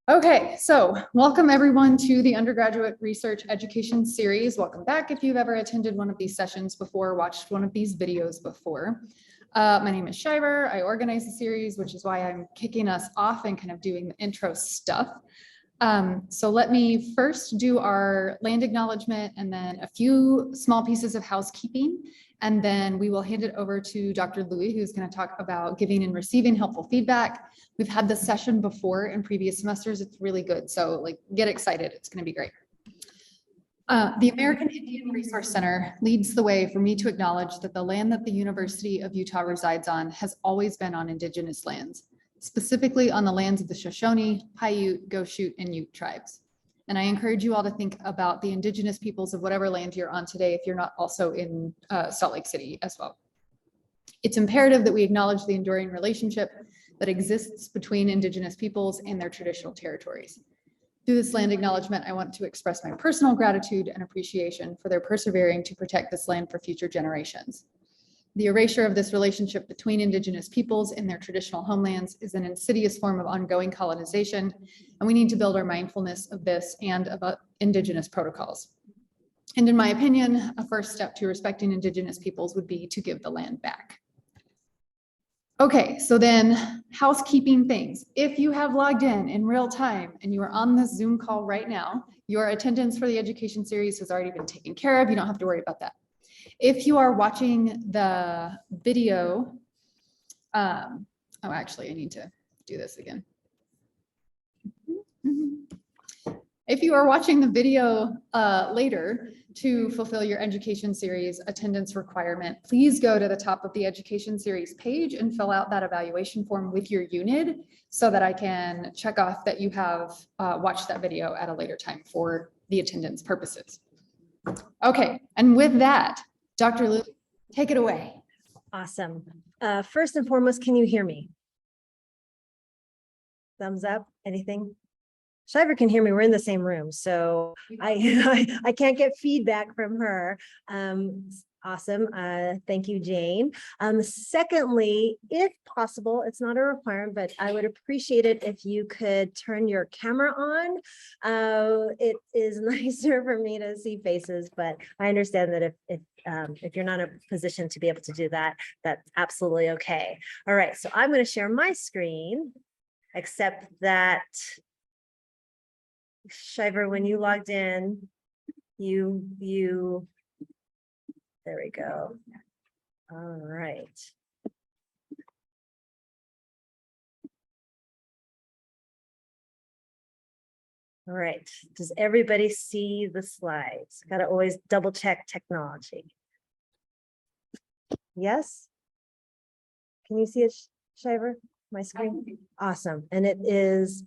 Okay, so welcome everyone to the undergraduate research education series. Welcome back if you've ever attended one of these sessions before, watched one of these videos before. My name is Shiver. I organize the series, which is why I'm kicking us off and kind of doing the intro stuff. So let me first do our land acknowledgement and then a few small pieces of housekeeping. And then we will hand it over to Dr. Louie, who's going to talk about giving and receiving helpful feedback. We've had this session before in previous semesters. It's really good. So like, get excited. It's going to be great. The American Indian Resource Center leads the way for me to acknowledge that the land that the University of Utah resides on has always been on Indigenous lands, specifically on the lands of the Shoshone, Paiute, Goshute, and Ute tribes. And I encourage you all to think about the Indigenous peoples of whatever land you're on today if you're not also in Salt Lake City as well. It's imperative that we acknowledge the enduring relationship that exists between Indigenous peoples and their traditional territories. Through this land acknowledgement, I want to express my personal gratitude and appreciation for their persevering to protect this land for future generations. The erasure of this relationship between Indigenous peoples and their traditional homelands is an insidious form of ongoing colonization, and we need to build our mindfulness of this and about Indigenous protocols. And in my opinion, a first step to respecting Indigenous peoples would be to give the land back. Okay, so then housekeeping things. If you have logged in real time and you are on this Zoom call right now, your attendance for the education series has already been taken care of. You don't have to worry about that. If you are watching the video, oh, actually, I need to do this again. If you are watching the video later to fulfill your education series attendance requirement, please go to the top of the education series page and fill out that evaluation form with your unit so that I can check off that you have watched that video at a later time for the attendance purposes. Okay, and with that, Dr. Louie, take it away. Awesome. First and foremost, can you hear me? Thumbs up, anything? Shiver can hear me. We're in the same room, so I can't get feedback from her. Awesome. Thank you, Jane. Secondly, if possible, it's not a requirement, but I would appreciate it if you could turn your camera on. It is nicer for me to see faces, but I understand that if you're not in a position to be able to do that, that's absolutely okay. All right, so I'm going to share my screen, except that Shiver, when you logged in, there we go. All right. All right. Does everybody see the slides? Got to always double check technology. Yes? Can you see it, Shiver? My screen? Awesome. And it is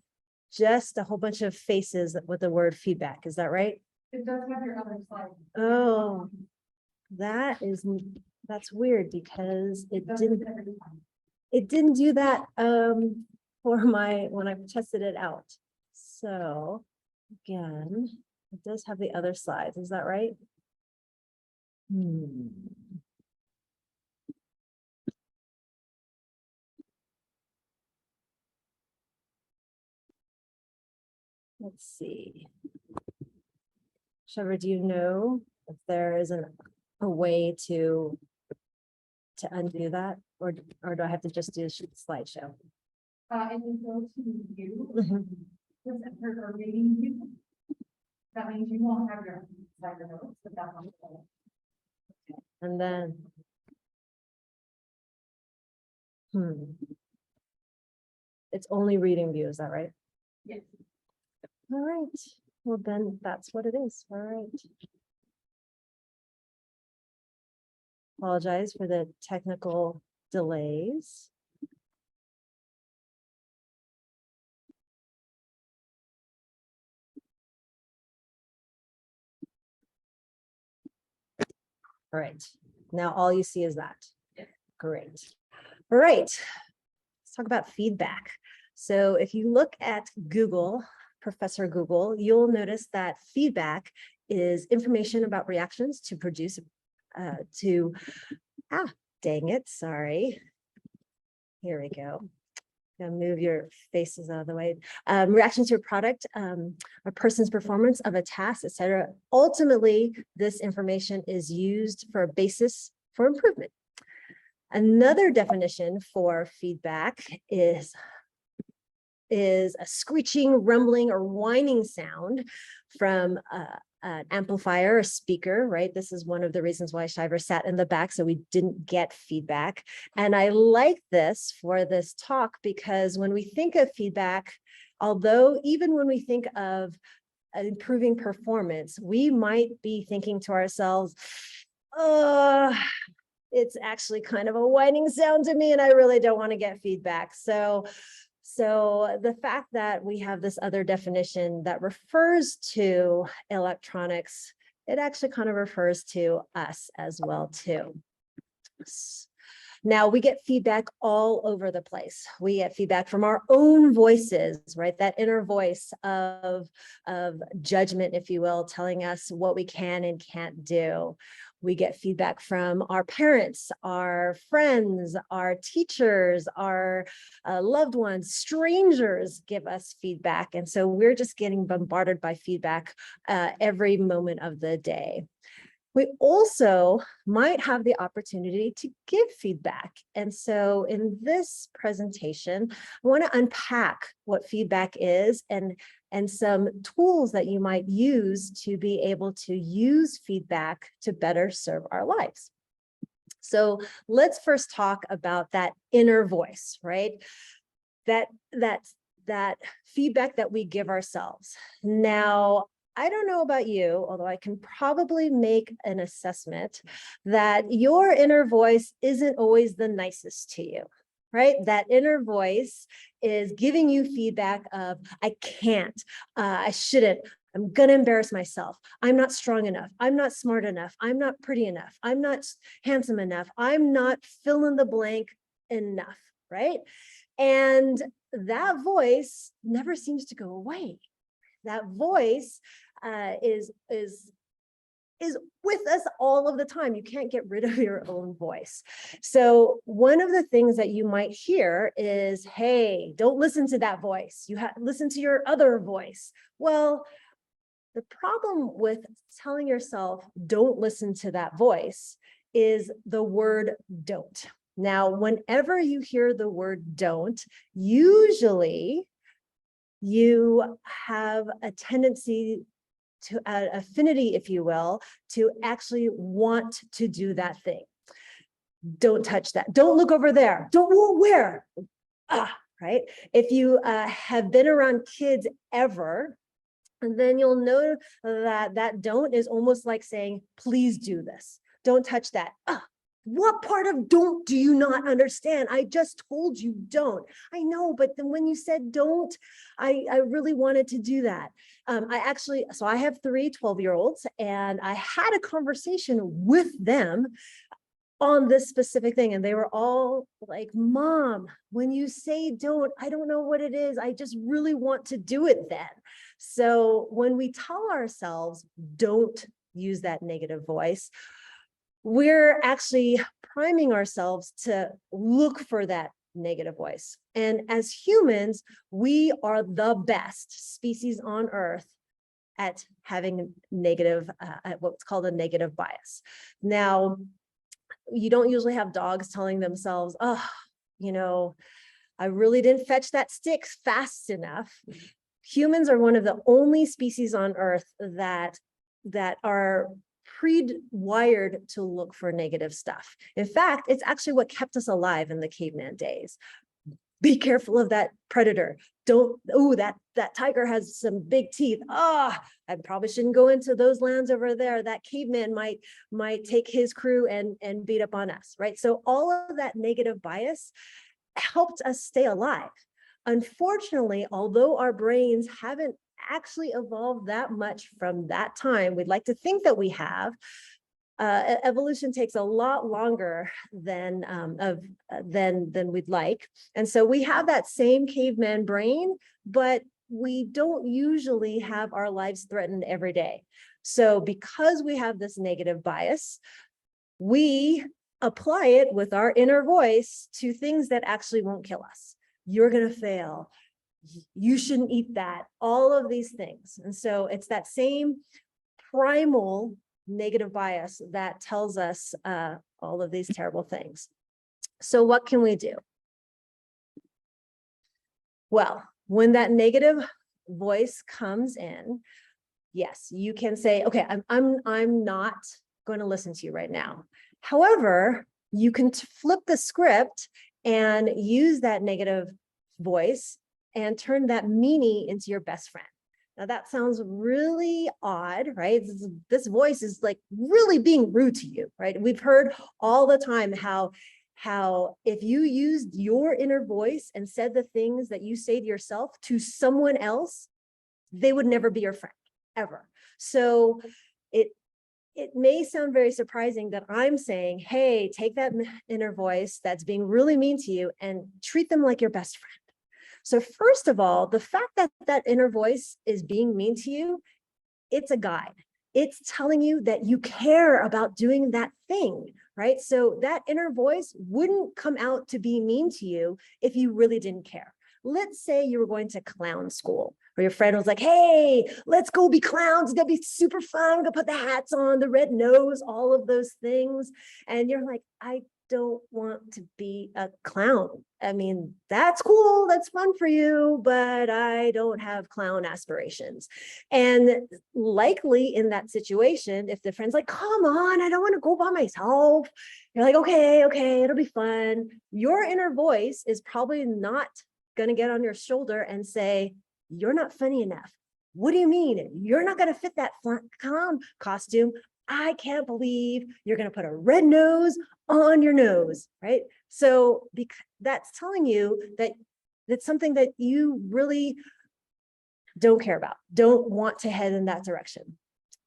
just a whole bunch of faces with the word feedback. Is that right? It does have your other slide. Oh, that's weird because it didn't do that for when I tested it out. So again, it does have the other slides. Is that right? Let's see. Trevor, do you know if there is a way to undo that, or do I have to just do a slideshow? If you go to view, or reading view, that means you won't have your slide notes, but that's on the And then, it's only reading view, is that right? Yes. All right. Well, then that's what it is. All right. Apologize for the technical delays. All right. Now all you see is that. Yeah. Great. All right. Let's talk about feedback. So if you look at Google, Professor Google, you'll notice that feedback is information about reactions to produce dang it, sorry. Here we go. Move your faces out of the way. Reactions to a product, a person's performance of a task, etc. Ultimately, this information is used for a basis for improvement. Another definition for feedback is a screeching, rumbling, or whining sound from an amplifier, a speaker, right? This is one of the reasons why Shiver sat in the back, so we didn't get feedback. And I like this for this talk because when we think of feedback, although even when we think of improving performance, we might be thinking to ourselves, oh, it's actually kind of a whining sound to me and I really don't want to get feedback. So the fact that we have this other definition that refers to electronics, it actually kind of refers to us as well too. Now we get feedback all over the place. We get feedback from our own voices, right? That inner voice of judgment, if you will, telling us what we can and can't do. We get feedback from our parents, our friends, our teachers, our loved ones, strangers give us feedback. And so we're just getting bombarded by feedback every moment of the day. We also might have the opportunity to give feedback. And so in this presentation, I want to unpack what feedback is and some tools that you might use to be able to use feedback to better serve our lives. So let's first talk about that inner voice, right? That feedback that we give ourselves. Now, I don't know about you, although I can probably make an assessment that your inner voice isn't always the nicest to you, right? That inner voice is giving you feedback of, I can't, I shouldn't, I'm going to embarrass myself. I'm not strong enough. I'm not smart enough. I'm not pretty enough. I'm not handsome enough. I'm not fill in the blank enough, right? And that voice never seems to go away. That voice is with us all of the time. You can't get rid of your own voice. So one of the things that you might hear is, hey, don't listen to that voice. You listen to your other voice. Well, the problem with telling yourself, don't listen to that voice, is the word don't. Now, whenever you hear the word don't, usually you have a tendency to affinity, if you will, to actually want to do that thing. Don't touch that. Don't look over there. Don't where? Right? If you have been around kids ever, and then you'll know that don't is almost like saying, please do this. Don't touch that. What part of don't do you not understand? I just told you don't. I know, but then when you said don't, I really wanted to do that. So I have 3 12-year-olds, and I had a conversation with them on this specific thing. And they were all like, Mom, when you say don't, I don't know what it is. I just really want to do it then. So when we tell ourselves, don't use that negative voice, we're actually priming ourselves to look for that negative voice. And as humans, we are the best species on Earth at having negative, what's called a negative bias. Now, you don't usually have dogs telling themselves, oh, you know, I really didn't fetch that stick fast enough. Humans are one of the only species on Earth that are pre-wired to look for negative stuff. In fact, it's actually what kept us alive in the caveman days. Be careful of that predator. That tiger has some big teeth. I probably shouldn't go into those lands over there. That caveman might take his crew and beat up on us, right? So all of that negative bias helped us stay alive. Unfortunately, although our brains haven't actually evolved that much from that time, we'd like to think that we have, evolution takes a lot longer than we'd like. And so we have that same caveman brain, but we don't usually have our lives threatened every day. So because we have this negative bias, we apply it with our inner voice to things that actually won't kill us. you're going to fail. You shouldn't eat that, all of these things. And so it's that same primal negative bias that tells us all of these terrible things. So what can we do? Well, when that negative voice comes in, yes, you can say, okay, I'm not going to listen to you right now. However, you can flip the script and use that negative voice and turn that meanie into your best friend. Now that sounds really odd, right? This voice is like really being rude to you, right? We've heard all the time how if you used your inner voice and said the things that you say to yourself to someone else, they would never be your friend, ever. So it may sound very surprising that I'm saying, hey, take that inner voice that's being really mean to you and treat them like your best friend. So first of all, the fact that that inner voice is being mean to you, it's a guide. It's telling you that you care about doing that thing, right? So that inner voice wouldn't come out to be mean to you if you really didn't care. Let's say you were going to clown school, or your friend was like, hey, let's go be clowns. That'll be super fun. Go put the hats on, the red nose, all of those things. And you're like, I don't want to be a clown. I mean, that's cool. That's fun for you, but I don't have clown aspirations. And likely in that situation, if the friend's like, come on, I don't want to go by myself. You're like, okay, it'll be fun. Your inner voice is probably not going to get on your shoulder and say, you're not funny enough. What do you mean? You're not going to fit that clown costume. I can't believe you're going to put a red nose on your nose, right? So that's telling you that it's something that you really don't care about, don't want to head in that direction.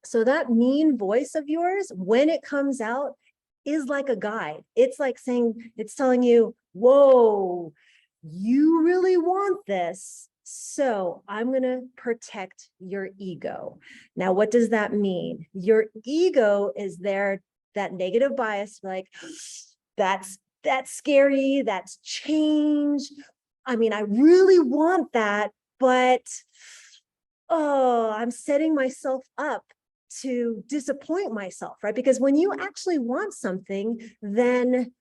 So that mean voice of yours, when it comes out, is like a guide. It's like saying, it's telling you, whoa, you really want this. So I'm going to protect your ego. Now, what does that mean? Your ego is there, that negative bias, like that's scary, that's change. I mean, I really want that, but oh, I'm setting myself up to disappoint myself, right? Because when you actually want something, then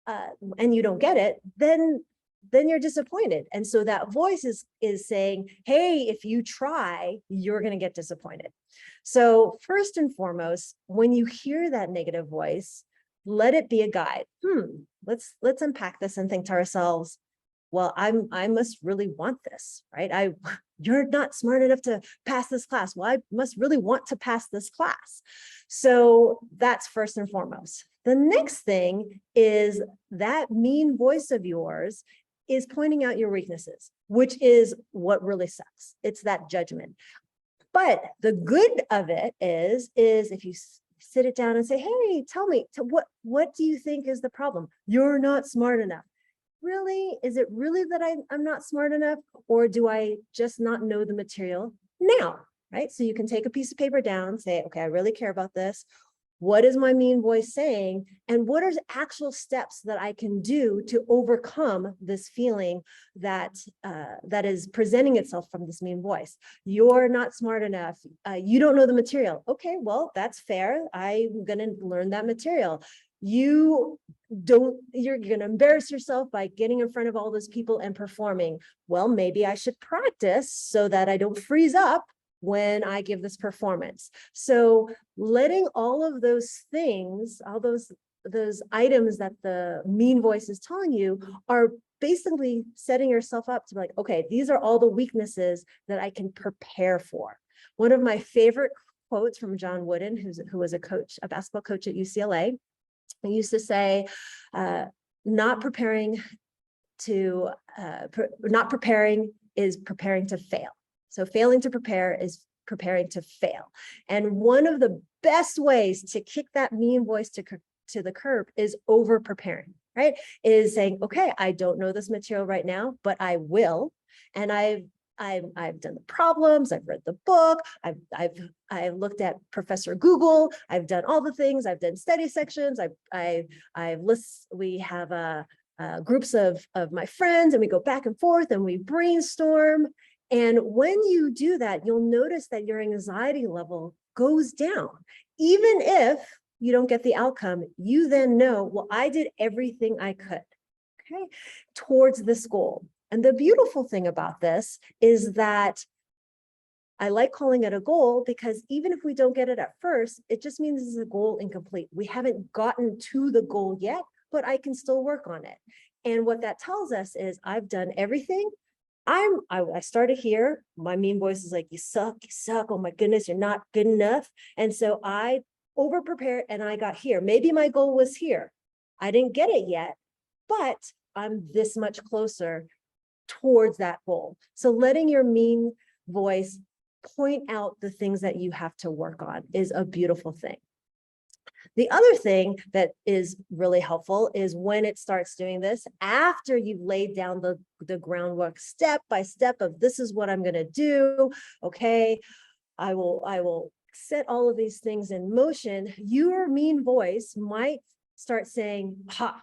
and you don't get it, then you're disappointed. And so that voice is saying, hey, if you try, you're going to get disappointed. So first and foremost, when you hear that negative voice, let it be a guide. Let's unpack this and think to ourselves, well, I must really want this, right? You're not smart enough to pass this class. Well, I must really want to pass this class. So that's first and foremost. The next thing is that mean voice of yours is pointing out your weaknesses, which is what really sucks. It's that judgment. But the good of it is if you sit it down and say, hey, tell me, what do you think is the problem? You're not smart enough. Really? Is it really that I'm not smart enough, or do I just not know the material now, right? So you can take a piece of paper down, say, okay, I really care about this. What is my mean voice saying? And what are actual steps that I can do to overcome this feeling that that is presenting itself from this mean voice? You're not smart enough. You don't know the material. Okay, well, that's fair. I'm going to learn that material. You're going to embarrass yourself by getting in front of all those people and performing. Well, maybe I should practice so that I don't freeze up when I give this performance. So letting all of those things, all those items that the mean voice is telling you are basically setting yourself up to be like, okay, these are all the weaknesses that I can prepare for. One of my favorite quotes from John Wooden, who was a basketball coach at UCLA, he used to say, not preparing is preparing to fail. So failing to prepare is preparing to fail. And one of the best ways to kick that mean voice to the curb is over preparing, right? Is saying, okay, I don't know this material right now, but I will. And I've done the problems, I've read the book, I've looked at Professor Google, I've done all the things, I've done study sections, we have groups of my friends, and we go back and forth and we brainstorm. And when you do that, you'll notice that your anxiety level goes down. Even if you don't get the outcome, you then know, well, I did everything I could, okay, towards this goal. And the beautiful thing about this is that I like calling it a goal, because even if we don't get it at first, it just means it's a goal incomplete. We haven't gotten to the goal yet, but I can still work on it. And what that tells us is I've done everything. I started here. My mean voice is like, you suck, oh my goodness, you're not good enough. And so I over prepared and I got here. Maybe my goal was here. I didn't get it yet, but I'm this much closer towards that goal. So letting your mean voice point out the things that you have to work on is a beautiful thing. The other thing that is really helpful is when it starts doing this, after you've laid down the groundwork step by step of this is what I'm going to do. Okay, I will set all of these things in motion. Your mean voice might start saying, ha,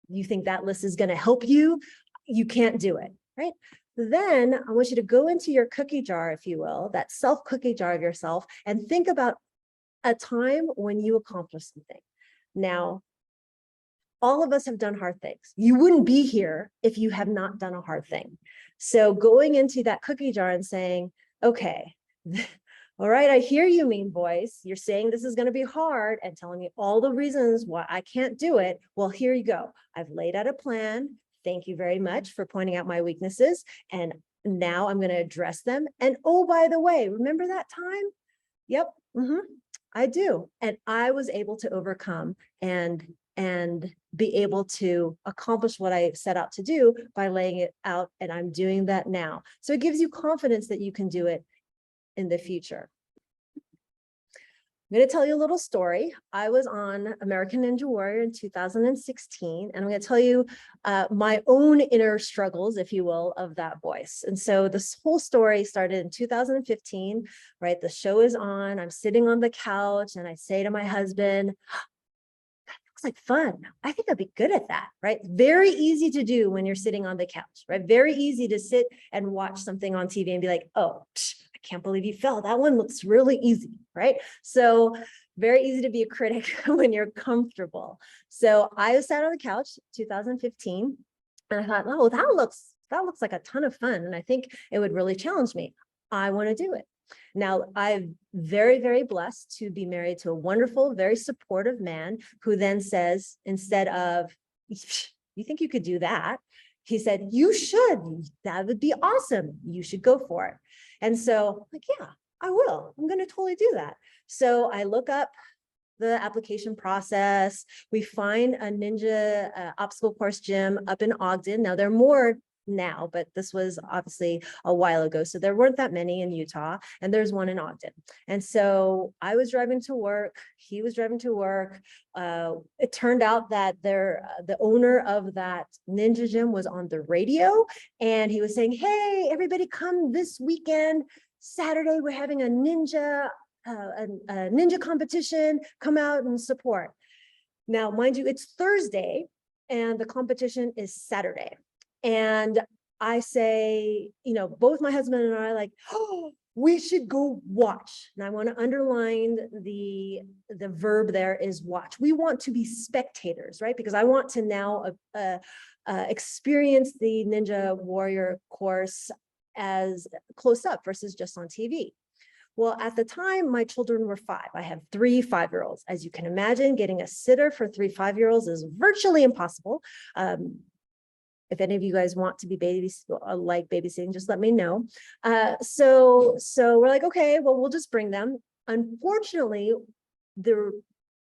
you think that list is going to help you? You can't do it, right? Then I want you to go into your cookie jar, if you will, that self cookie jar of yourself, and think about a time when you accomplished something. Now, all of us have done hard things. You wouldn't be here if you have not done a hard thing. So going into that cookie jar and saying, okay, all right, I hear you, mean voice. You're saying this is going to be hard and telling me all the reasons why I can't do it. Well, here you go. I've laid out a plan. Thank you very much for pointing out my weaknesses. And now I'm going to address them. And oh, by the way, remember that time? Yep. I do. And I was able to overcome and be able to accomplish what I set out to do by laying it out. And I'm doing that now. So it gives you confidence that you can do it in the future. I'm going to tell you a little story. I was on American Ninja Warrior in 2016, and I'm going to tell you my own inner struggles, if you will, of that voice. And so this whole story started in 2015, right? The show is on, I'm sitting on the couch, and I say to my husband, that looks like fun. I think I'd be good at that, right? Very easy to do when you're sitting on the couch, right? Very easy to sit and watch something on TV and be like, oh, I can't believe you fell. That one looks really easy, right? So very easy to be a critic when you're comfortable. So I sat on the couch 2015 and I thought, oh, that looks like a ton of fun. And I think it would really challenge me. I want to do it. Now, I'm very, very blessed to be married to a wonderful, very supportive man who then says, instead of, you think you could do that? He said, you should. That would be awesome. You should go for it. And so, like, yeah, I will. I'm going to totally do that. So I look up the application process. We find a ninja obstacle course gym up in Ogden. Now, there are more now, but this was obviously a while ago. So there weren't that many in Utah, and there's one in Ogden. And so I was driving to work. He was driving to work. It turned out that the owner of that ninja gym was on the radio, and he was saying, hey, everybody come this weekend. Saturday, we're having a ninja competition. Come out and support. Now, mind you, it's Thursday and the competition is Saturday. And I say, both my husband and I are like, oh, we should go watch. And I want to underline the verb there is watch. We want to be spectators, right? Because I want to now experience the Ninja Warrior course as close up versus just on TV. Well, at the time, my children were 5. I have 3 5-year-olds. As you can imagine, getting a sitter for 3 5-year-olds is virtually impossible. If any of you guys want to be babysitting, just let me know. So we're like, okay, well, we'll just bring them. Unfortunately, the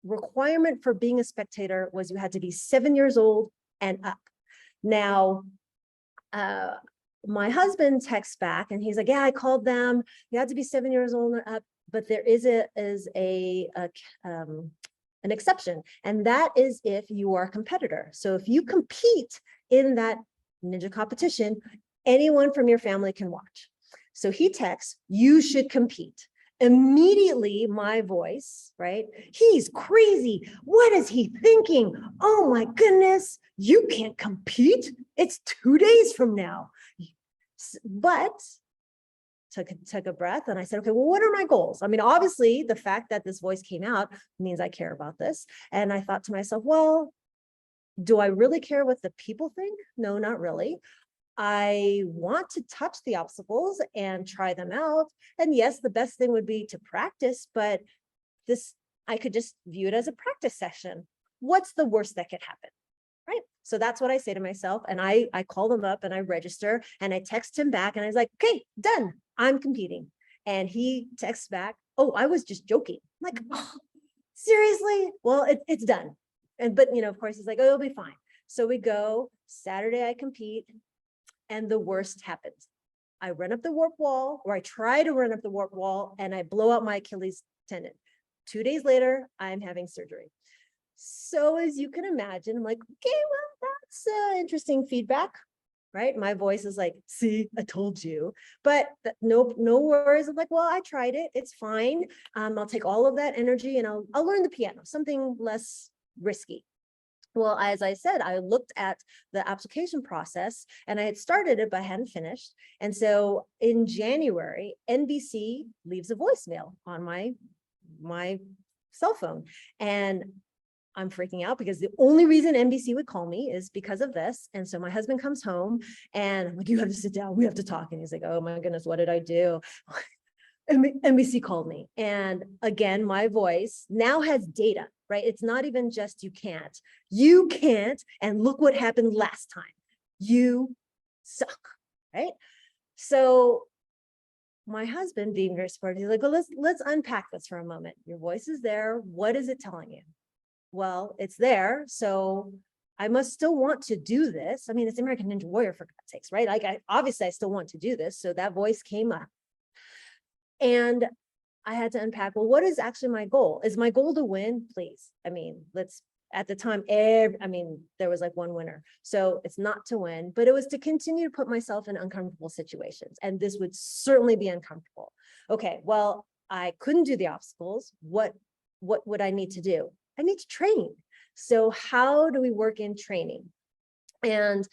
requirement for being a spectator was you had to be 7 years old and up. Now, my husband texts back and he's like, yeah, I called them. You had to be 7 years old and up, but there is an exception, and that is if you are a competitor. So if you compete in that ninja competition, anyone from your family can watch. So he texts, you should compete. Immediately my voice, right? He's crazy. What is he thinking? Oh my goodness, you can't compete. It's 2 days from now. But took a breath and I said, okay, well, what are my goals? I mean, obviously the fact that this voice came out means I care about this. And I thought to myself, well, do I really care what the people think? No, not really. I want to touch the obstacles and try them out. And yes, the best thing would be to practice, but this, I could just view it as a practice session. What's the worst that could happen? Right. So that's what I say to myself. And I call them up and I register and I text him back and I was like, okay, done. I'm competing. And he texts back, oh, I was just joking. I'm like, oh, seriously? Well, it's done. And, but, you know, of course, he's like, oh, it'll be fine. So we go Saturday, I compete. And the worst happens. I run up the warp wall, or I try to run up the warp wall, and I blow out my Achilles tendon. 2 days later, I'm having surgery. So as you can imagine, I'm like, okay, well, that's interesting feedback, right? My voice is like, see, I told you, but no worries. I'm like, well, I tried it. It's fine. I'll take all of that energy and I'll learn the piano, something less risky. Well, as I said, I looked at the application process and I had started it, but I hadn't finished. And so in January, NBC leaves a voicemail on my cell phone. And I'm freaking out because the only reason NBC would call me is because of this. And so my husband comes home and I'm like, you have to sit down. We have to talk. And he's like, oh my goodness, what did I do? NBC called me. And again, my voice now has data, right? It's not even just you can't. And look what happened last time. You suck, right? So my husband, being very supportive, he's like, well, let's unpack this for a moment. Your voice is there. What is it telling you? Well, it's there. So I must still want to do this. I mean, it's American Ninja Warrior, for God's sakes, right? Like, obviously I still want to do this. So that voice came up. And I had to unpack, well, what is actually my goal? Is my goal to win? Please. I mean, at the time, there was like one winner. So it's not to win, but it was to continue to put myself in uncomfortable situations. And this would certainly be uncomfortable. Okay, well, I couldn't do the obstacles. What would I need to do? I need to train. So how do we work in training? And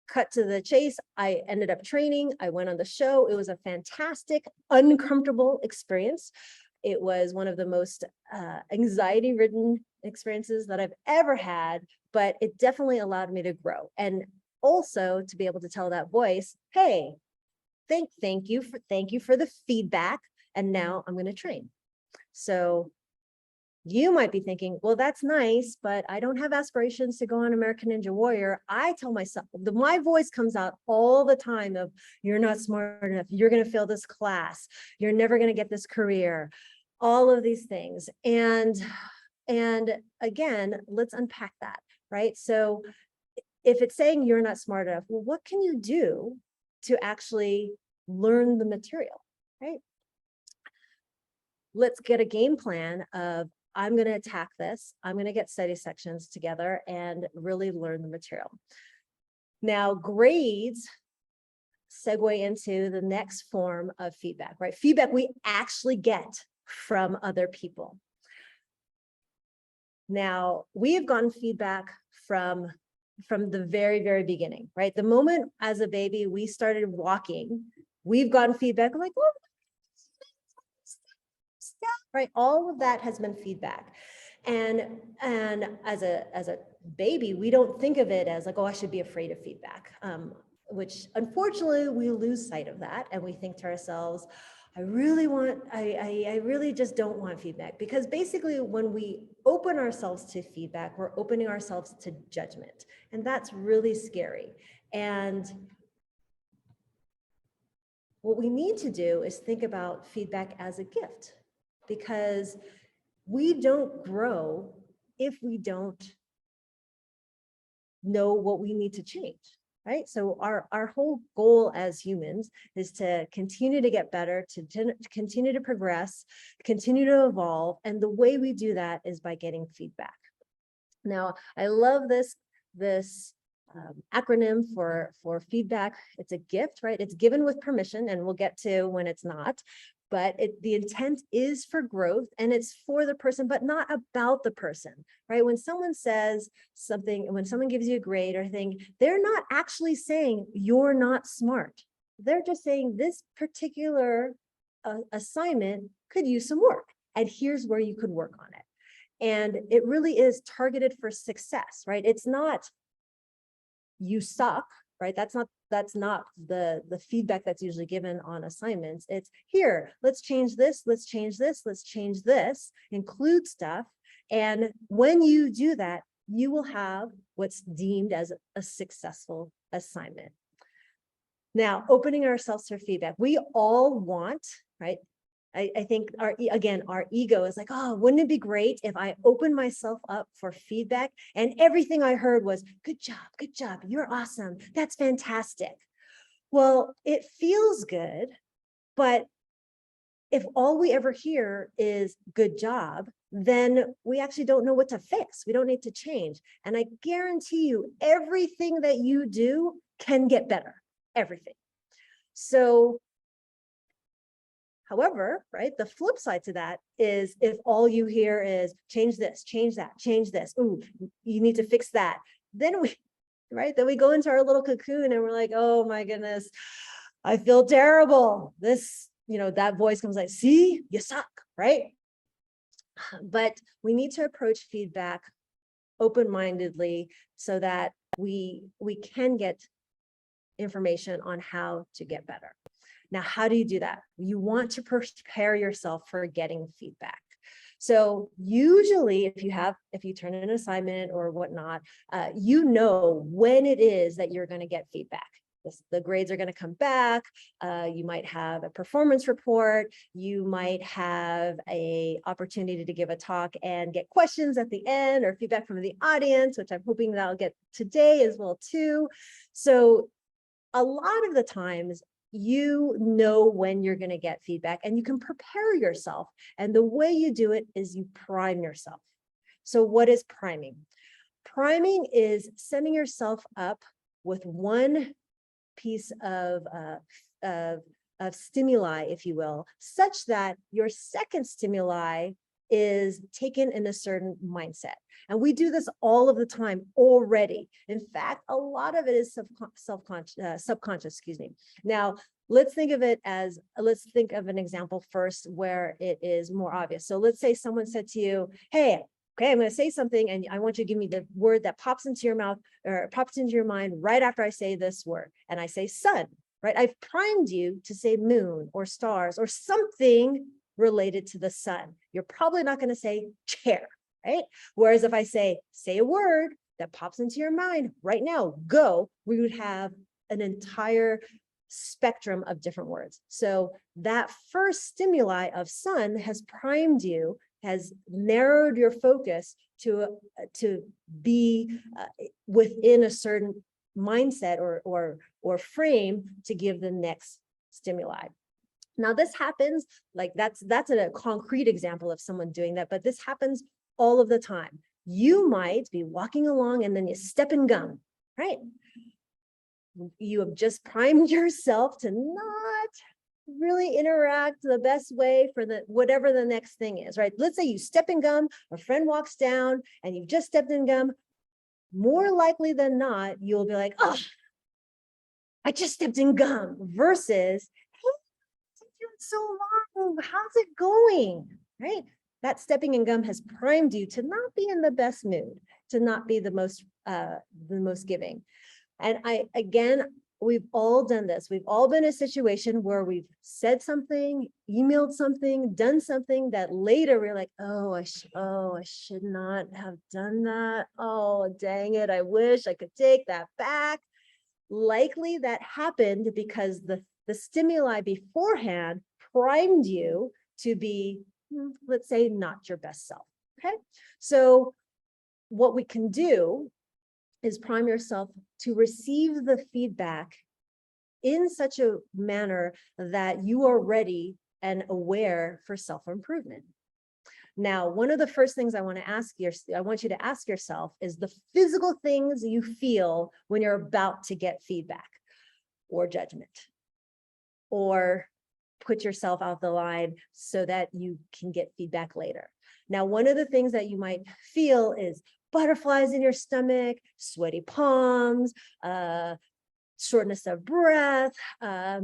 cut to the chase, I ended up training. I went on the show. It was a fantastic, uncomfortable experience. It was one of the most anxiety-ridden experiences that I've ever had, but it definitely allowed me to grow. And also to be able to tell that voice, hey, thank you for the feedback. And now I'm going to train. So you might be thinking, well, that's nice, but I don't have aspirations to go on American Ninja Warrior. I tell myself, my voice comes out all the time of, you're not smart enough. You're going to fail this class. You're never going to get this career. All of these things. And again, let's unpack that, right? So if it's saying you're not smart enough, well, what can you do to actually learn the material, right? Let's get a game plan of, I'm going to attack this. I'm going to get study sections together and really learn the material. Now, grades segue into the next form of feedback, right? Feedback we actually get from other people. Now, we have gotten feedback from the very, very beginning, right? The moment as a baby we started walking, we've gotten feedback like, oh, right? All of that has been feedback. And as a baby, we don't think of it as like, oh, I should be afraid of feedback, which unfortunately we lose sight of that. And we think to ourselves, I really just don't want feedback, because basically when we open ourselves to feedback, we're opening ourselves to judgment. And that's really scary. And what we need to do is think about feedback as a gift, because we don't grow if we don't know what we need to change, right? So our whole goal as humans is to continue to get better, to continue to progress, continue to evolve. And the way we do that is by getting feedback. Now, I love this acronym for feedback. It's a gift, right? It's given with permission, and we'll get to when it's not. but the intent is for growth and it's for the person, but not about the person, right? When someone says something, when someone gives you a grade or thing, they're not actually saying you're not smart. They're just saying this particular assignment could use some work, and here's where you could work on it. And it really is targeted for success, right? It's not you suck, right? That's not the feedback that's usually given on assignments. It's here, let's change this, let's change this, let's change this, include stuff. And when you do that, you will have what's deemed as a successful assignment. Now, opening ourselves for feedback, we all want, right? I think our ego is like, oh, wouldn't it be great if I opened myself up for feedback and everything I heard was, good job, you're awesome, that's fantastic. Well, it feels good, but if all we ever hear is good job, then we actually don't know what to fix. We don't need to change. And I guarantee you, everything that you do can get better, everything. So, however, right, the flip side to that is if all you hear is change this, change that, change this, ooh, you need to fix that, then we go into our little cocoon and we're like, oh my goodness, I feel terrible. That voice comes like, see, you suck, right? But we need to approach feedback open-mindedly so that we can get information on how to get better. Now, how do you do that? You want to prepare yourself for getting feedback. So usually if you turn in an assignment or whatnot, you know when it is that you're going to get feedback. The grades are going to come back. You might have a performance report. You might have an opportunity to give a talk and get questions at the end or feedback from the audience, which I'm hoping that I'll get today as well too. So a lot of the times, you know when you're going to get feedback and you can prepare yourself. And the way you do it is you prime yourself. So what is priming? Priming is setting yourself up with one piece of stimuli, if you will, such that your second stimuli is taken in a certain mindset. And we do this all of the time already. In fact, a lot of it is subconscious, excuse me. Now, let's think of an example first where it is more obvious. So let's say someone said to you, hey, okay, I'm going to say something and I want you to give me the word that pops into your mouth or pops into your mind right after I say this word. And I say sun, right? I've primed you to say moon or stars or something related to the sun. You're probably not going to say chair, right? Whereas if I say a word that pops into your mind right now, go, we would have an entire spectrum of different words. So that first stimuli of sun has primed you, has narrowed your focus to be within a certain mindset or frame to give the next stimuli. Now this happens, like that's a concrete example of someone doing that, but this happens all of the time. You might be walking along and then you step in gum, right? You have just primed yourself to not really interact the best way for whatever the next thing is, right? Let's say you step in gum, a friend walks down and you've just stepped in gum. More likely than not, you'll be like, oh, I just stepped in gum versus, so long, how's it going, right? That stepping in gum has primed you to not be in the best mood, to not be the most giving. And we've all done this. We've all been in a situation where we've said something, emailed something, done something that later we're like, oh, I should not have done that. Oh, dang it. I wish I could take that back. Likely that happened because the stimuli beforehand primed you to be, let's say, not your best self. Okay. So what we can do is prime yourself to receive the feedback in such a manner that you are ready and aware for self-improvement. Now, one of the first things I want you to ask yourself is the physical things you feel when you're about to get feedback or judgment or put yourself out the line so that you can get feedback later. Now, one of the things that you might feel is butterflies in your stomach, sweaty palms, shortness of breath, a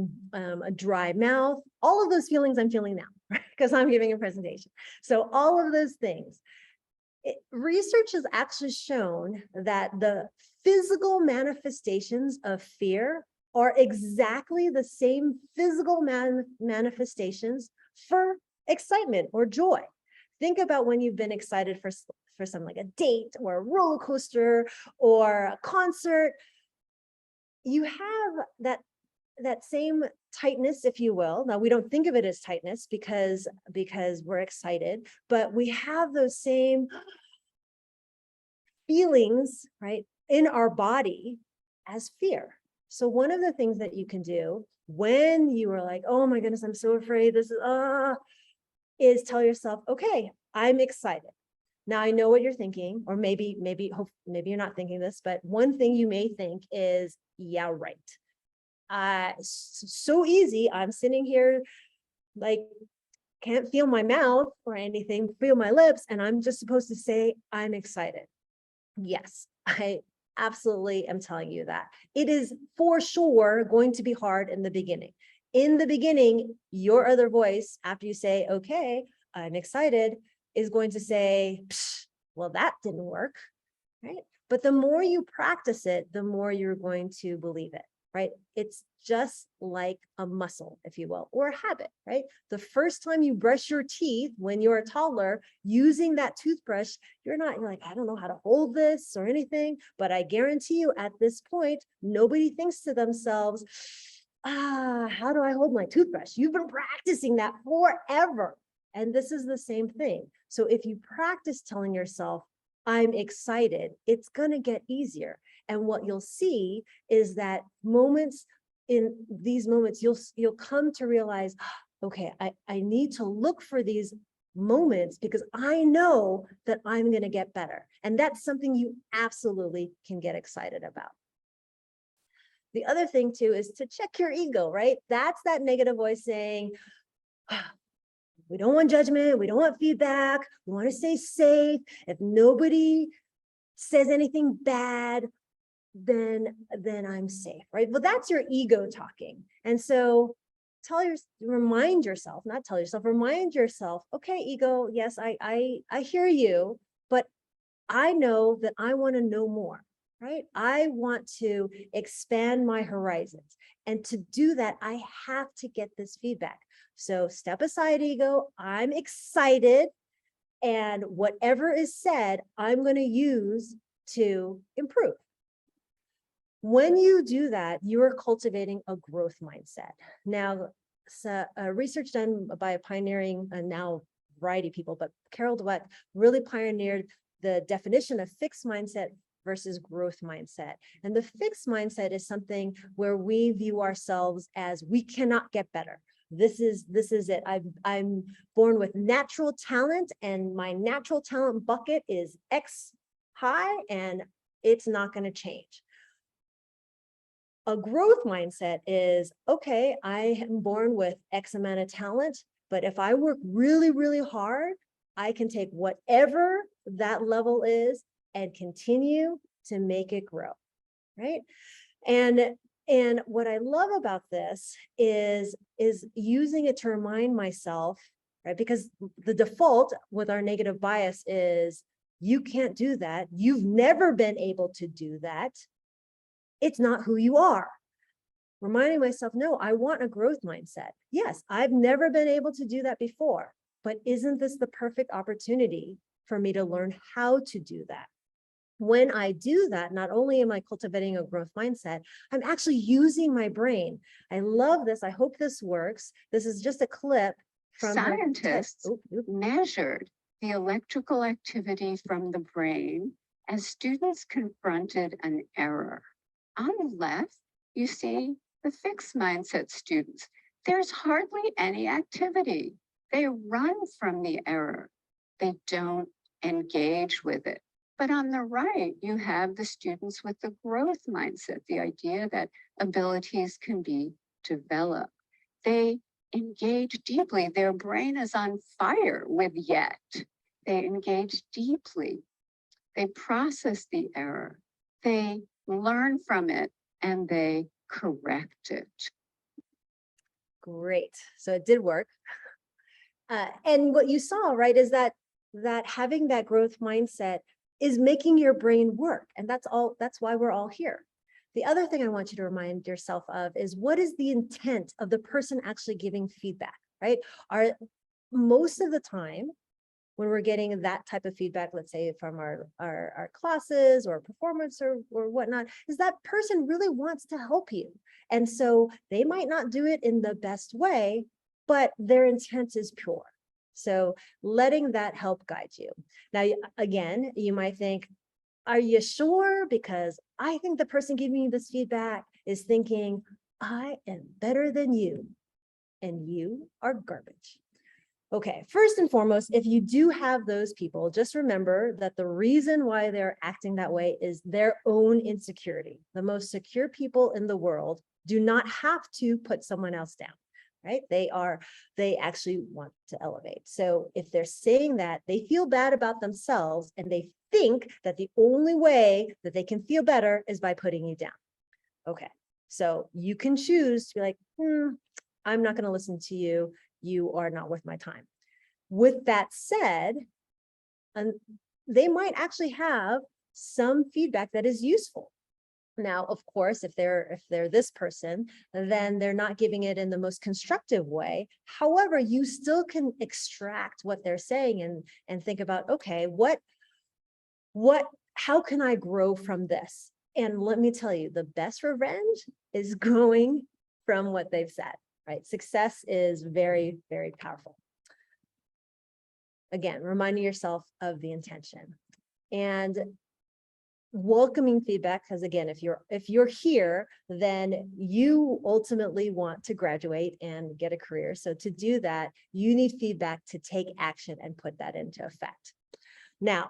dry mouth, all of those feelings I'm feeling now, because I'm giving a presentation. So all of those things. Research has actually shown that the physical manifestations of fear are exactly the same physical manifestations for excitement or joy. Think about when you've been excited for something like a date or a roller coaster or a concert. You have that same tightness, if you will. Now, we don't think of it as tightness because we're excited, but we have those same feelings, right, in our body as fear. So one of the things that you can do when you are like, oh my goodness, I'm so afraid, this is tell yourself, okay, I'm excited. Now I know what you're thinking, or maybe you're not thinking this, but one thing you may think is, yeah, right. So easy. I'm sitting here like can't feel my mouth or anything, feel my lips, and I'm just supposed to say I'm excited. Yes, I absolutely am telling you that. It is for sure going to be hard in the beginning. In the beginning, your other voice, after you say, okay, I'm excited, is going to say, well, that didn't work, right? But the more you practice it, the more you're going to believe it, right? It's just like a muscle, if you will, or a habit, right? The first time you brush your teeth when you're a toddler, using that toothbrush, you're like, I don't know how to hold this or anything, but I guarantee you at this point, nobody thinks to themselves, how do I hold my toothbrush? You've been practicing that forever. And this is the same thing. So if you practice telling yourself, I'm excited, it's going to get easier. And what you'll see is that in these moments, you'll come to realize, okay, I need to look for these moments because I know that I'm going to get better. And that's something you absolutely can get excited about. The other thing too is to check your ego, right? That's that negative voice saying, we don't want judgment, we don't want feedback, we want to stay safe. If nobody says anything bad, then I'm safe, right? Well, that's your ego talking. And so remind yourself, okay, ego, yes, I hear you, but I know that I want to know more, right? I want to expand my horizons. And to do that, I have to get this feedback. So step aside, ego, I'm excited. And whatever is said, I'm going to use to improve. When you do that, you are cultivating a growth mindset. Now, research done by a pioneering, now variety of people, but Carol Dweck really pioneered the definition of fixed mindset versus growth mindset. And the fixed mindset is something where we view ourselves as we cannot get better. This is it. I'm born with natural talent, and my natural talent bucket is X high, and it's not going to change. A growth mindset is, okay, I am born with X amount of talent, but if I work really, really hard, I can take whatever that level is and continue to make it grow, right? And what I love about this is using it to remind myself, right? Because the default with our negative bias is, you can't do that. You've never been able to do that. It's not who you are. Reminding myself, no, I want a growth mindset. Yes, I've never been able to do that before, but isn't this the perfect opportunity for me to learn how to do that? When I do that, not only am I cultivating a growth mindset, I'm actually using my brain. I love this. I hope this works. This is just a clip from scientists measured the electrical activity from the brain as students confronted an error. On the left, you see the fixed mindset students. There's hardly any activity. They run from the error. They don't engage with it. But on the right, you have the students with the growth mindset, the idea that abilities can be developed. They engage deeply. Their brain is on fire with yet. They engage deeply. They process the error. They learn from it and they correct it. Great. So it did work. And what you saw, right, is that having that growth mindset is making your brain work. And that's why we're all here. The other thing I want you to remind yourself of is, what is the intent of the person actually giving feedback, right? Most of the time, when we're getting that type of feedback, let's say from our classes or performance or whatnot, is that person really wants to help you. And so they might not do it in the best way, but their intent is pure. So letting that help guide you. Now, again, you might think, are you sure? Because I think the person giving you this feedback is thinking, I am better than you, and you are garbage. Okay, first and foremost, if you do have those people, just remember that the reason why they're acting that way is their own insecurity. The most secure people in the world do not have to put someone else down, right? They actually want to elevate. So if they're saying that, they feel bad about themselves and they think that the only way that they can feel better is by putting you down. Okay, so you can choose to be like, I'm not going to listen to you. You are not worth my time. With that said, they might actually have some feedback that is useful. Now, of course, if they're this person, then they're not giving it in the most constructive way. However, you still can extract what they're saying and think about, okay, how can I grow from this? And let me tell you, the best revenge is growing from what they've said. Right? Success is very, very powerful. Again, reminding yourself of the intention and welcoming feedback, because again, if you're here, then you ultimately want to graduate and get a career. So to do that, you need feedback to take action and put that into effect. Now,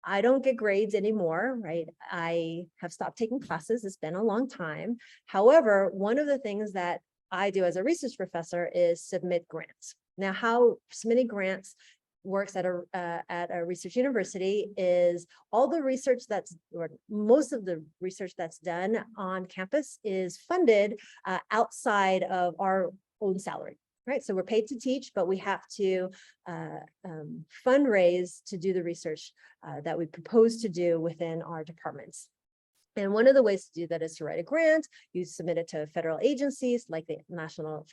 I don't get grades anymore, right? I have stopped taking classes. It's been a long time. However, one of the things that I do as a research professor is submit grants. Now, how submitting grants works at a research university is all the research or most of the research that's done on campus is funded outside of our own salary, right? So we're paid to teach, but we have to fundraise to do the research that we propose to do within our departments. And one of the ways to do that is to write a grant. You submit it to federal agencies like the National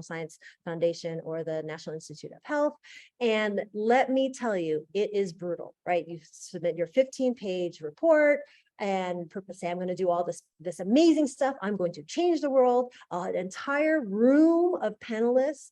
Science Foundation or the National Institute of Health. And let me tell you, it is brutal, right? You submit your 15-page report and say, I'm going to do all this amazing stuff. I'm going to change the world. An entire room of panelists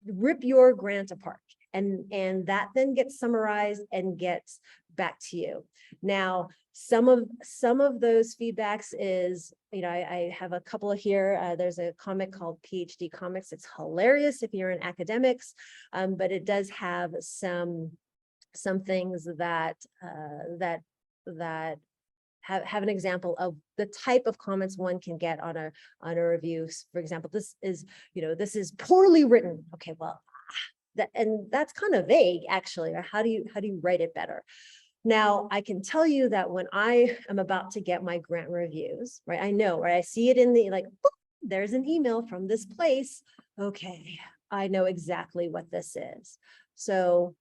rip your grant apart. And that then gets summarized and gets back to you. Now, some of those feedbacks is, I have a couple of here. There's a comic called PhD Comics. It's hilarious if you're in academics, but it does have some things that have an example of the type of comments one can get on a review. For example, this is poorly written. Okay, well, that's kind of vague, actually. Or how do you write it better? Now, I can tell you that when I am about to get my grant reviews, right? I know, right? I see it in the boop, there's an email from this place. Okay, I know exactly what this is. So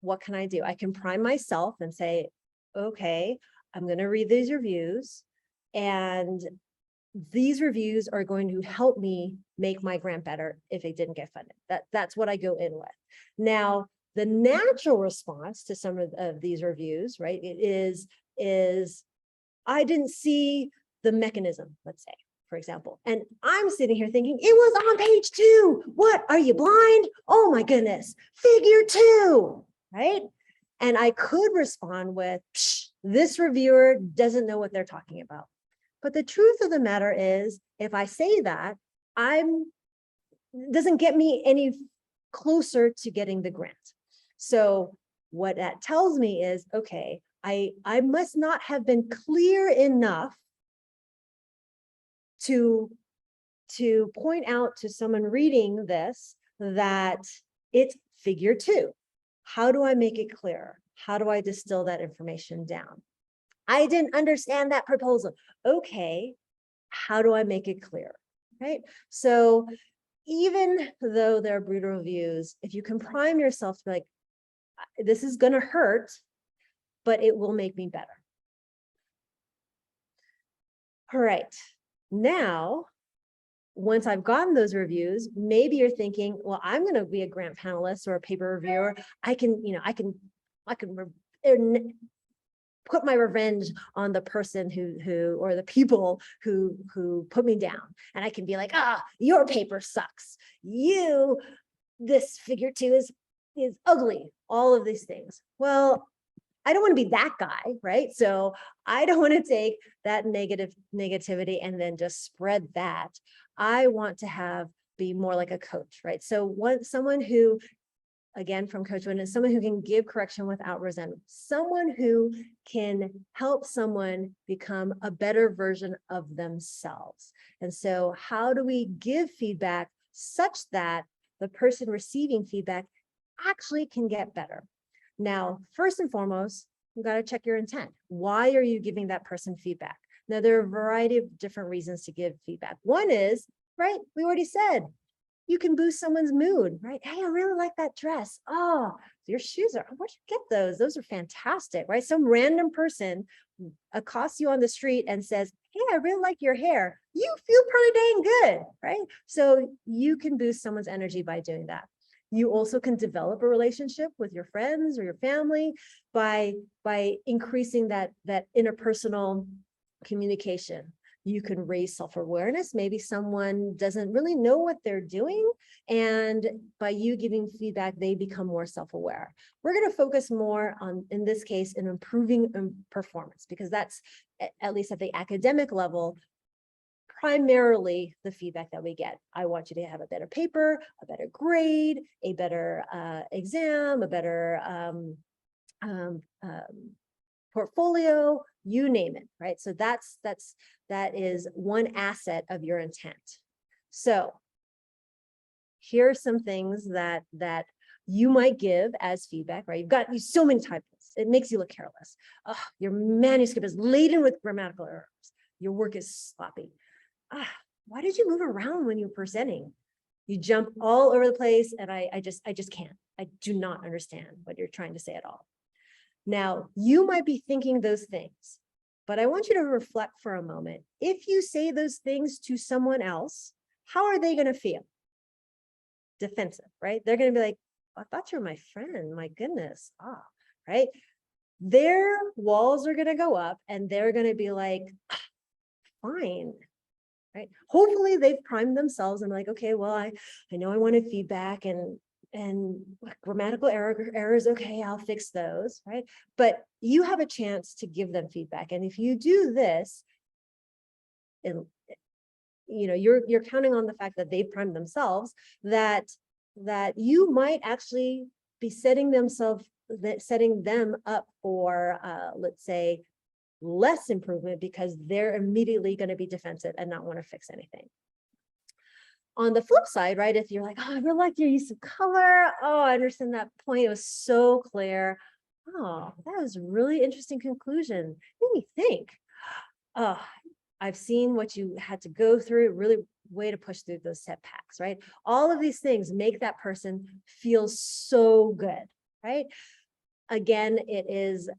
what can I do? I can prime myself and say, okay, I'm going to read these reviews, and these reviews are going to help me make my grant better if it didn't get funded. That's what I go in with. Now, the natural response to some of these reviews, right, is I didn't see the mechanism, let's say, for example. And I'm sitting here thinking, it was on page 2. What, are you blind? Oh my goodness, figure 2, right? And I could respond with, this reviewer doesn't know what they're talking about. But the truth of the matter is, if I say that, doesn't get me any closer to getting the grant. So what that tells me is, okay, I must not have been clear enough to to point out to someone reading this that it's figure 2. How do I make it clearer? How do I distill that information down? I didn't understand that proposal. Okay, how do I make it clear? Right? So even though there are brutal reviews, if you can prime yourself to be like, this is going to hurt, but it will make me better. All right, now, once I've gotten those reviews, maybe you're thinking, well, I'm going to be a grant panelist or a paper reviewer. I can put my revenge on the person who or the people who put me down. And I can be like, your paper sucks. This figure 2 is ugly, all of these things. Well, I don't want to be that guy, right? So I don't want to take that negativity and then just spread that. I want to be more like a coach, right? So someone who, again, from Coach Wynn, is someone who can give correction without resentment, someone who can help someone become a better version of themselves. And so how do we give feedback such that the person receiving feedback actually can get better? Now, first and foremost, you got to check your intent. Why are you giving that person feedback? Now, there are a variety of different reasons to give feedback. One is, right, we already said, you can boost someone's mood, right? Hey, I really like that dress. Oh, your shoes where'd you get those? Those are fantastic, right? Some random person accosts you on the street and says, hey, I really like your hair. You feel pretty dang good, right? So you can boost someone's energy by doing that. You also can develop a relationship with your friends or your family by increasing that interpersonal communication. You can raise self-awareness. Maybe someone doesn't really know what they're doing, and by you giving feedback, they become more self-aware. We're going to focus more on, in this case, in improving performance, because that's, at least at the academic level, primarily the feedback that we get. I want you to have a better paper, a better grade, a better exam, a better portfolio, you name it, right? So that is one asset of your intent. So here are some things that you might give as feedback, right? You've got so many typos. It makes you look careless. Oh, your manuscript is laden with grammatical errors. Your work is sloppy. Why did you move around when you were presenting? You jump all over the place, and I just can't. I do not understand what you're trying to say at all. Now, you might be thinking those things, but I want you to reflect for a moment. If you say those things to someone else, how are they going to feel? Defensive, right? They're going to be like, I thought you were my friend. My goodness. Right? Their walls are going to go up, and they're going to be like, fine. Right? Hopefully they've primed themselves and like, okay, well, I know I wanted feedback and grammatical errors. Okay, I'll fix those. Right? But you have a chance to give them feedback. And if you do this, you're counting on the fact that they've primed themselves, that you might actually be setting them up for, let's say, less improvement, because they're immediately going to be defensive and not want to fix anything. On the flip side, right, if you're like, I really like your use of color. I understand that point. It was so clear. That was a really interesting conclusion. Made me think. I've seen what you had to go through, really way to push through those setbacks, right? All of these things make that person feel so good, right? Again, it is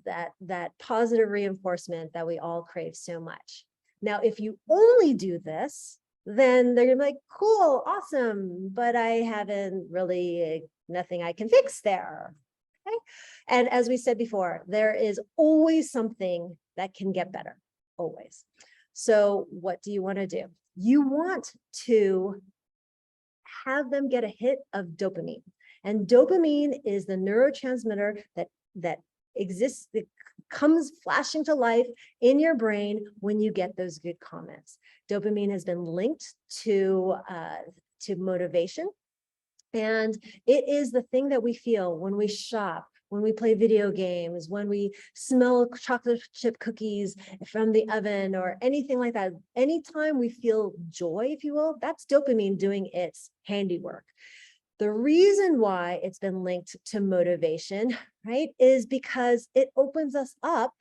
that positive reinforcement that we all crave so much. Now, if you only do this, then they're gonna be like, cool, awesome, but I haven't really, nothing I can fix there. Okay? And as we said before, there is always something that can get better, always. So what do you want to do? You want to have them get a hit of dopamine. And dopamine is the neurotransmitter that exists, that comes flashing to life in your brain when you get those good comments. Dopamine has been linked to motivation. And it is the thing that we feel when we shop, when we play video games, when we smell chocolate chip cookies from the oven or anything like that. Anytime we feel joy, if you will, that's dopamine doing its handiwork. The reason why it's been linked to motivation, right, is because it opens us up,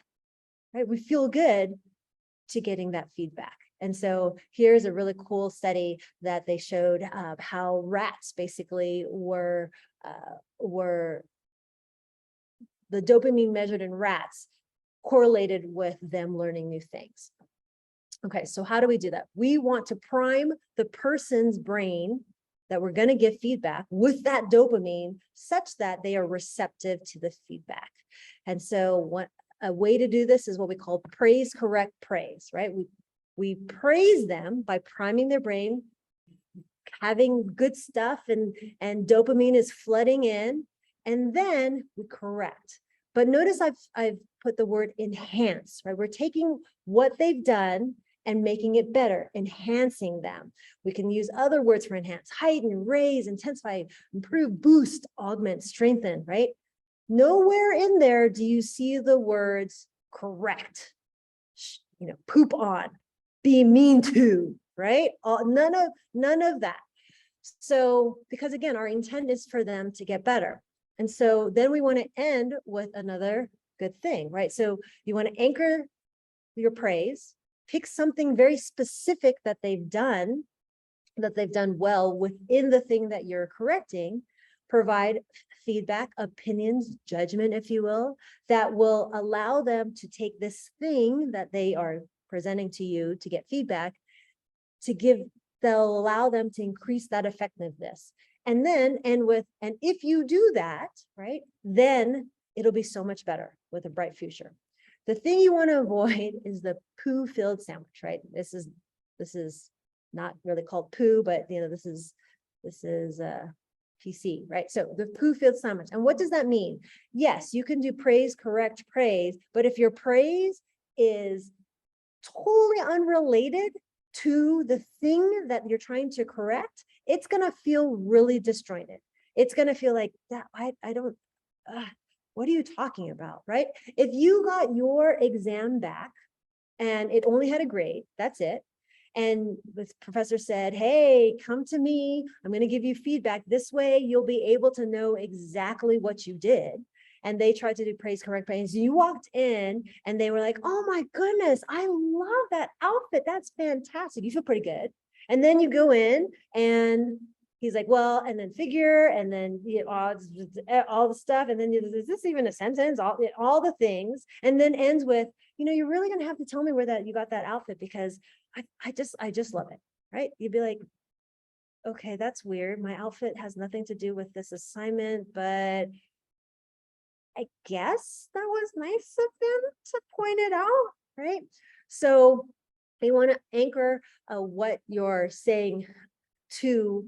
right? We feel good to getting that feedback. And so here's a really cool study that they showed how rats basically were the dopamine measured in rats correlated with them learning new things. Okay, so how do we do that? We want to prime the person's brain that we're going to give feedback with that dopamine such that they are receptive to the feedback. And so a way to do this is what we call praise, correct, praise, right? We praise them by priming their brain, having good stuff, and dopamine is flooding in, and then we correct. But notice I've put the word enhance, right? We're taking what they've done and making it better, enhancing them. We can use other words for enhance: heighten, raise, intensify, improve, boost, augment, strengthen, right? Nowhere in there do you see the words correct, poop on, be mean to, right? None of that. So, because again, our intent is for them to get better. And so then we want to end with another good thing, right? So you want to anchor your praise, pick something very specific that they've done well within the thing that you're correcting, provide feedback, opinions, judgment, if you will, that will allow them to take this thing that they are presenting to you to get feedback, they'll allow them to increase that effectiveness. And then end with, and if you do that, right, then it'll be so much better with a bright future. The thing you want to avoid is the poo filled sandwich, right? This is not really called poo, but this is PC, right? So the poo filled sandwich. And what does that mean? Yes, you can do praise, correct, praise, but if your praise is totally unrelated to the thing that you're trying to correct, it's going to feel really disjointed. It's going to feel like that. I don't, what are you talking about, right? If you got your exam back and it only had a grade, that's it. And the professor said, hey, come to me. I'm going to give you feedback. This way you'll be able to know exactly what you did. And they tried to do praise, correct, praise. You walked in and they were like, oh my goodness, I love that outfit. That's fantastic. You feel pretty good. And then you go in and he's like, well, and then figure, and then all the stuff. And then is this even a sentence? All the things. And then ends with, you're really going to have to tell me where you got that outfit, because I just love it. Right. You'd be like, okay, that's weird. My outfit has nothing to do with this assignment, but I guess that was nice of them to point it out, right? So they want to anchor what you're saying to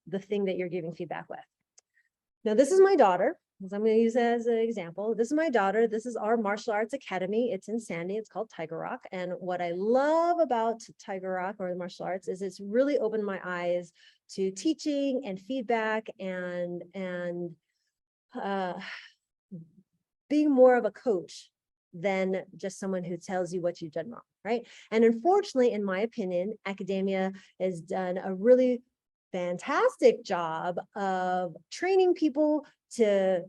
the thing that you're giving feedback with. Now, this is my daughter, because I'm going to use it as an example. This is my daughter. This is our martial arts academy. It's in Sandy. It's called Tiger Rock. And what I love about Tiger Rock, or the martial arts, is it's really opened my eyes to teaching and feedback and being more of a coach than just someone who tells you what you've done wrong, right? And unfortunately, in my opinion, academia has done a really fantastic job of training people to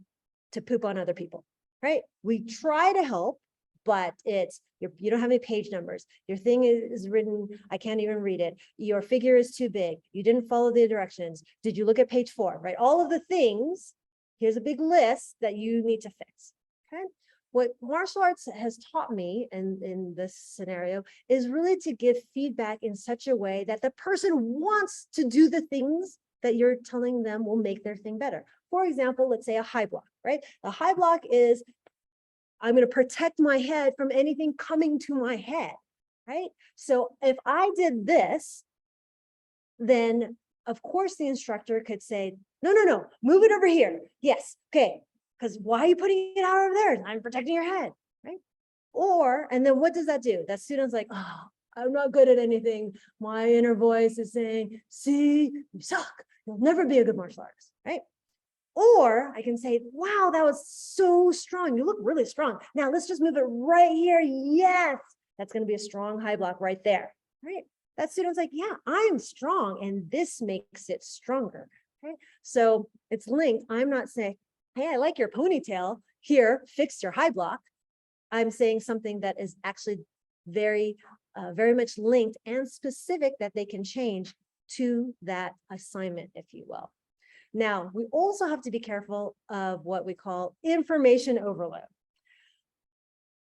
poop on other people, right? We try to help, but you don't have any page numbers. Your thing is written, I can't even read it. Your figure is too big. You didn't follow the directions. Did you look at page 4, right? All of the things, here's a big list that you need to fix, okay? What martial arts has taught me in this scenario is really to give feedback in such a way that the person wants to do the things that you're telling them will make their thing better. For example, let's say a high block, right? A high block is, I'm going to protect my head from anything coming to my head, right? So if I did this, then of course the instructor could say, no, move it over here. Yes, okay. Because why are you putting it out over there? I'm protecting your head, right? And then what does that do? That student's like, oh, I'm not good at anything. My inner voice is saying, see, you suck. You'll never be a good martial artist, right? Or I can say, wow, that was so strong. You look really strong. Now let's just move it right here. Yes, that's going to be a strong high block right there. Right? That student's like, yeah, I'm strong. And this makes it stronger. Okay. So it's linked. I'm not saying, hey, I like your ponytail. Here, fix your high block. I'm saying something that is actually very much linked and specific that they can change to that assignment, if you will. Now, we also have to be careful of what we call information overload.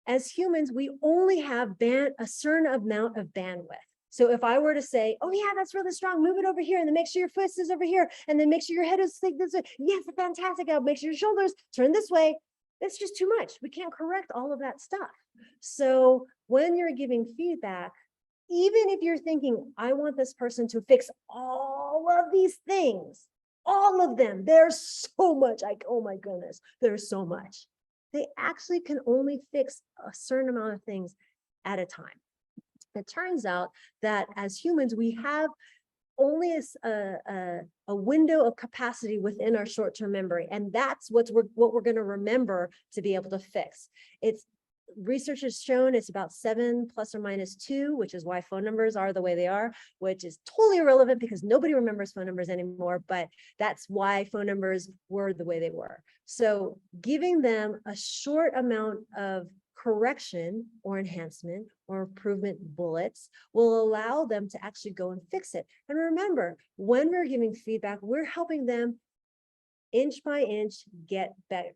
As humans, we only have a certain amount of bandwidth. So if I were to say, oh yeah, that's really strong, move it over here, and then make sure your foot is over here, and then make sure your head is like this way. Yes, fantastic. I'll make sure your shoulders turn this way. That's just too much. We can't correct all of that stuff. So when you're giving feedback, even if you're thinking, I want this person to fix all of these things, all of them, there's so much, oh my goodness, there's so much. They actually can only fix a certain amount of things at a time. It turns out that as humans, we have only a window of capacity within our short-term memory, and that's what we're going to remember to be able to fix. Research has shown it's about 7 ± 2, which is why phone numbers are the way they are, which is totally irrelevant because nobody remembers phone numbers anymore, but that's why phone numbers were the way they were. So giving them a short amount of correction or enhancement or improvement bullets will allow them to actually go and fix it. And remember, when we're giving feedback, we're helping them inch by inch get better.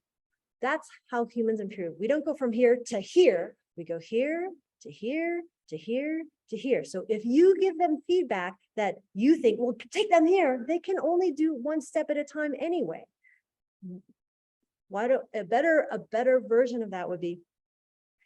That's how humans improve. We don't go from here to here. We go here to here to here to here. So if you give them feedback that you think, well, take them here, they can only do one step at a time anyway. A better version of that would be,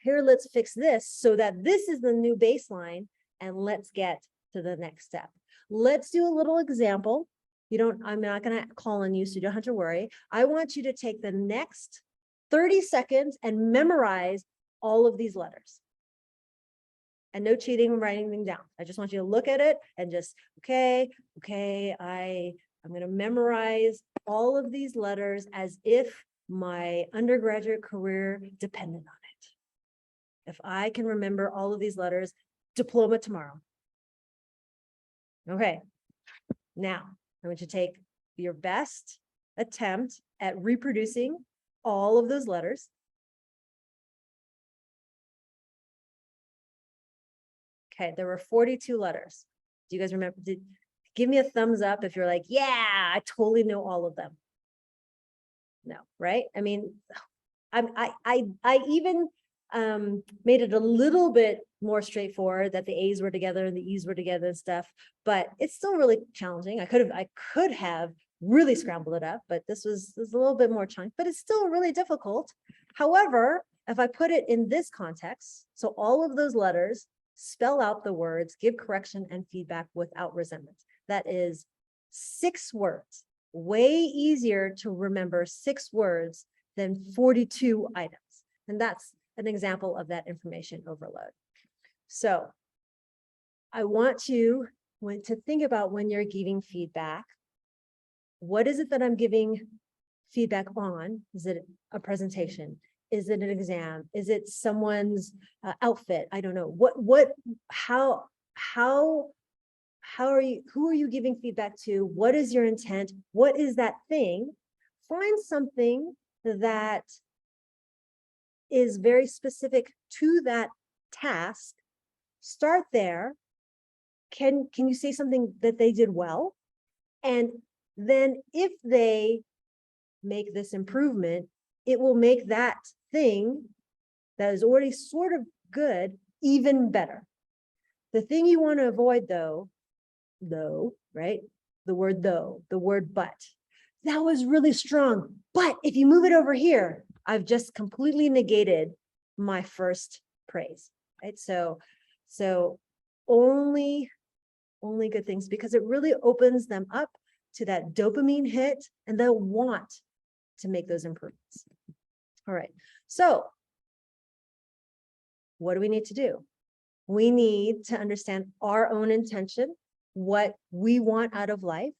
here, let's fix this so that this is the new baseline, and let's get to the next step. Let's do a little example. I'm not going to call on you, so you don't have to worry. I want you to take the next 30 seconds and memorize all of these letters. And no cheating and writing them down. I just want you to look at it and just, okay, I'm going to memorize all of these letters as if my undergraduate career depended on it. If I can remember all of these letters, diploma tomorrow. Okay, now I want you to take your best attempt at reproducing all of those letters. Okay, there were 42 letters. Do you guys remember? Give me a thumbs up if you're like, yeah, I totally know all of them. No, right? I mean, I even made it a little bit more straightforward that the A's were together and the E's were together and stuff, but it's still really challenging. I could have really scrambled it up, but this was a little bit more challenging, but it's still really difficult. However, if I put it in this context, so all of those letters spell out the words, give correction and feedback without resentment. That is 6 words, way easier to remember 6 words than 42 items. And that's an example of that information overload. So I want you to think about when you're giving feedback, what is it that I'm giving feedback on? Is it a presentation? Is it an exam? Is it someone's outfit? I don't know. How are you, who are you giving feedback to? What is your intent? What is that thing? Find something that is very specific to that task. Start there. Can you say something that they did well? And then if they make this improvement, it will make that thing that is already sort of good even better. The thing you want to avoid though, right? The word though, the word but. That was really strong, but if you move it over here, I've just completely negated my first praise, right? So only good things, because it really opens them up to that dopamine hit, and they'll want to make those improvements. All right, so what do we need to do? We need to understand our own intention, what we want out of life,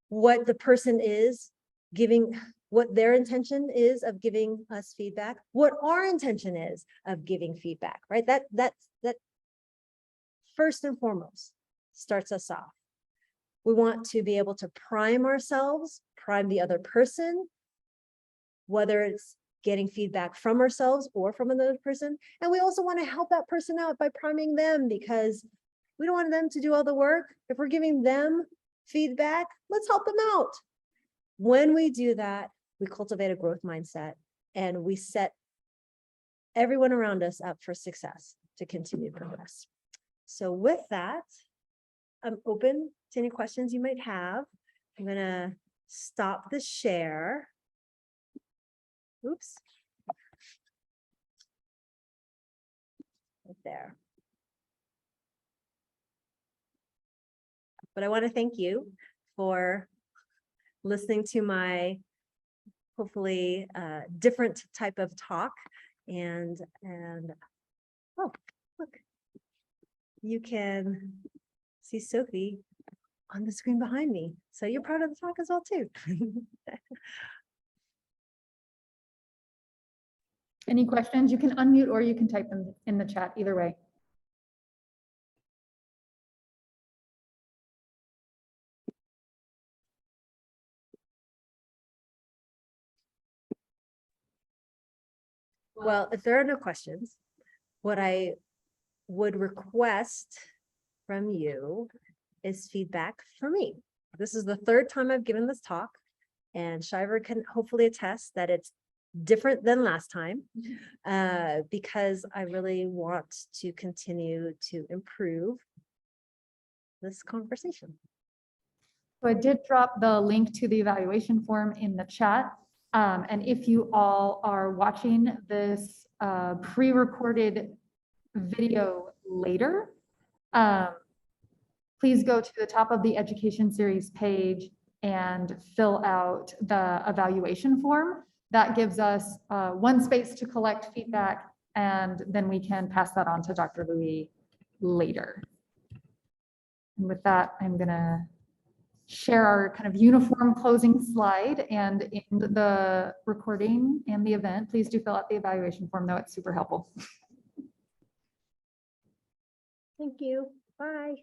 what the person is giving what their intention is of giving us feedback, what our intention is of giving feedback, right? That first and foremost starts us off. We want to be able to prime ourselves, prime the other person, whether it's getting feedback from ourselves or from another person. And we also want to help that person out by priming them, because we don't want them to do all the work. If we're giving them feedback, let's help them out. When we do that, we cultivate a growth mindset and we set everyone around us up for success to continue progress. So with that, I'm open to any questions you might have. I'm going to stop the share. Oops. Right there. But I want to thank you for listening to my hopefully different type of talk. And oh, look, you can see Sophie on the screen behind me. So you're part of the talk as well too. Any questions? You can unmute or you can type them in the chat, either way. Well, if there are no questions, what I would request from you is feedback for me. This is the third time I've given this talk, and Shiver can hopefully attest that it's different than last time, because I really want to continue to improve this conversation. So I did drop the link to the evaluation form in the chat. And if you all are watching this pre-recorded video later, please go to the top of the education series page and fill out the evaluation form. That gives us one space to collect feedback, and then we can pass that on to Dr. Louie later. And with that, I'm gonna share our kind of uniform closing slide and end the recording and the event. Please do fill out the evaluation form, though. It's super helpful. Thank you. Bye.